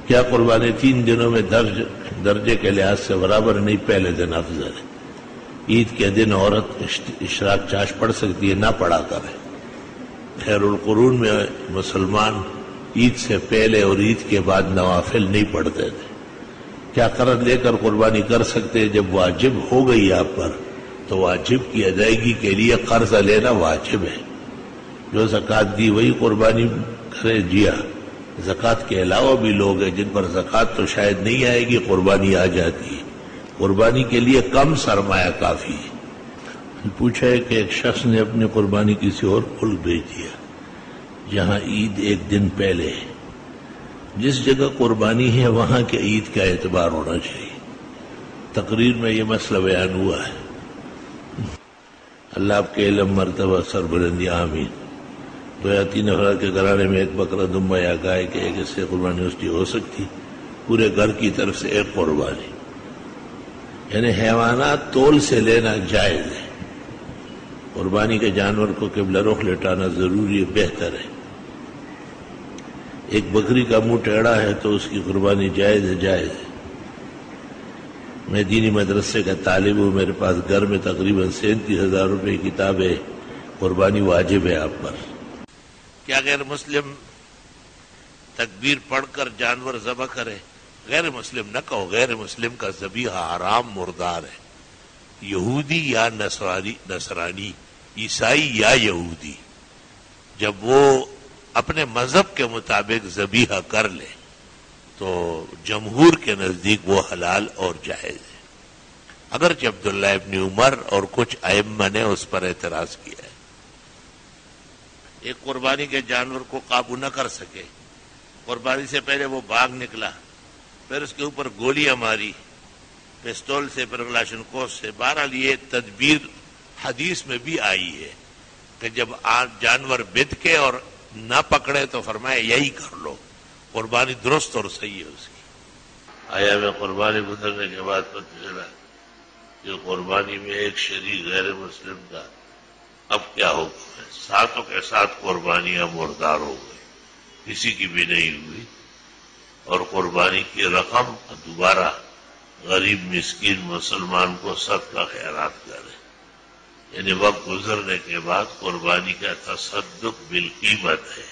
کیا قربانی 3 دنوں میں درجے کے لحاظ سے برابر نہیں، پہلے دن افضل ہے؟ عید کے دن عورت اشراق چاش پڑھ سکتی ہے، نہ پڑھا کرے۔ خیر القرون میں مسلمان عید سے پہلے اور عید کے بعد نوافل نہیں پڑھتے تھے۔ کیا قرض لے کر قربانی کر سکتے؟ جب واجب ہو گئی آپ پر تو واجب کی ادائیگی کے لیے قرض لینا واجب ہے۔ جو زکوٰۃ دی وہی قربانی کرے۔ جی ہاں، زکوٰۃ کے علاوہ بھی لوگ ہیں جن پر زکوٰۃ تو شاید نہیں آئے گی، قربانی آ جاتی ہے۔ قربانی کے لیے کم سرمایہ کافی ہے۔ پوچھا ہے کہ ایک شخص نے اپنی قربانی کسی اور ملک بھیج دیا جہاں عید ایک دن پہلے ہے۔ جس جگہ قربانی ہے وہاں کے عید کا اعتبار ہونا چاہیے۔ تقریر میں یہ مسئلہ بیان ہوا ہے۔ اللہ آپ کے علم مرتبہ سربلندی آمین۔ 2 یا 3 افراد کے گھرانے میں ایک بکرا، دمبا یا گائے کے ایک حصے قربانی اس کی ہو سکتی، پورے گھر کی طرف سے ایک قربانی، یعنی حیوانات تول سے لینا جائز ہے۔ قربانی کے جانور کو قبلہ رخ لٹانا ضروری ہے، بہتر ہے۔ ایک بکری کا منہ ٹیڑھا ہے تو اس کی قربانی جائز ہے؟ جائز ہے۔ میں دینی مدرسے کا طالب ہوں، میرے پاس گھر میں تقریباً 37,000 روپے کی کتاب ہے، قربانی واجب ہے آپ پر؟ کیا غیر مسلم تکبیر پڑھ کر جانور ذبح کرے؟ غیر مسلم نہ کہو، غیر مسلم کا ذبیحہ حرام مردار ہے۔ یہودی یا نصرانی، عیسائی یا یہودی، جب وہ اپنے مذہب کے مطابق ذبیحہ کر لے تو جمہور کے نزدیک وہ حلال اور جائز ہے۔ اگرچہ عبداللہ ابن عمر اور کچھ ائمہ نے اس پر اعتراض کیا ہے۔ ایک قربانی کے جانور کو قابو نہ کر سکے، قربانی سے پہلے وہ بھاگ نکلا، پھر اس کے اوپر گولیاں ماری، پستول سے، پھر کلاشنکوف سے۔ بہرحال یہ تدبیر حدیث میں بھی آئی ہے کہ جب جانور بد کے اور نہ پکڑے تو فرمایا یہی کر لو، قربانی درست اور صحیح ہے اس کی۔ آیا میں قربانی گزرنے کے بعد پتہ چلا کہ قربانی میں ایک شریک غیر مسلم کا، اب کیا حکم ہے؟ 7 کے 7 قربانیاں مردار ہو گئی، کسی کی بھی نہیں ہوئی، اور قربانی کی رقم دوبارہ غریب مسکین مسلمان کو صدقہ خیرات کرے، یعنی وقت گزرنے کے بعد قربانی کا تصدق بالقیمت ہے۔